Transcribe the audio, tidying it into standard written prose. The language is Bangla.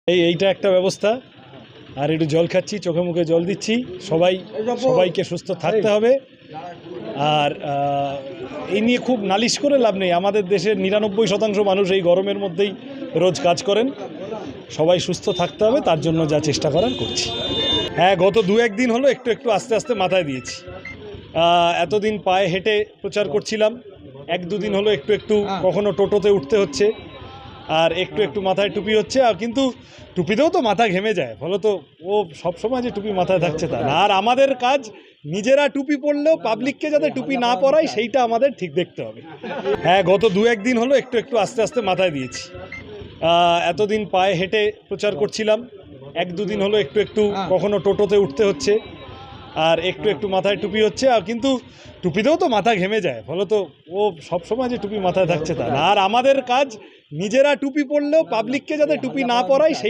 এইটা একটা ব্যবস্থা। আর একটু জল খাচ্ছি, চোখে মুখে জল দিচ্ছি। সবাইকে সুস্থ থাকতে হবে। আর এই নিয়ে খুব নালিশ করে লাভ নেই। আমাদের দেশের 99% মানুষ এই গরমের মধ্যেই রোজ কাজ করেন। সবাই সুস্থ থাকতে হবে, তার জন্য যা চেষ্টা করার করছি। হ্যাঁ, গত 2-1 দিন হলো একটু আস্তে আস্তে মাথায় দিয়েছি। এতদিন পায়ে হেঁটে প্রচার করছিলাম, 1-2 দিন হলো একটু কখনো টোটোতে উঠতে হচ্ছে, আর একটু মাথায় টুপি হচ্ছে। আর কিন্তু টুপিতেও তো মাথা ঘেমে যায়, ফলত ও সবসময় যে টুপি মাথায় থাকছে তা না। আর আমাদের কাজ নিজেরা টুপি পরলেও পাবলিককে যাতে টুপি না পরাই সেইটা আমাদের ঠিক দেখতে হবে। হ্যাঁ, গত 2-1 দিন হলো একটু আস্তে আস্তে মাথায় দিয়েছি। এতদিন পায়ে হেঁটে প্রচার করছিলাম, 1-2 দিন হলো একটু কখনো টোটোতে উঠতে হচ্ছে, আর একটু মাথায় টুপি হচ্ছে। আর কিন্তু টুপিতেও তো মাথা ঘেমে যায়, ফলত ও সবসময় যে টুপি মাথায় থাকছে তা না। আর আমাদের কাজ নিজেরা টুপি পরলেও পাবলিককে যাতে টুপি না পরাই সেই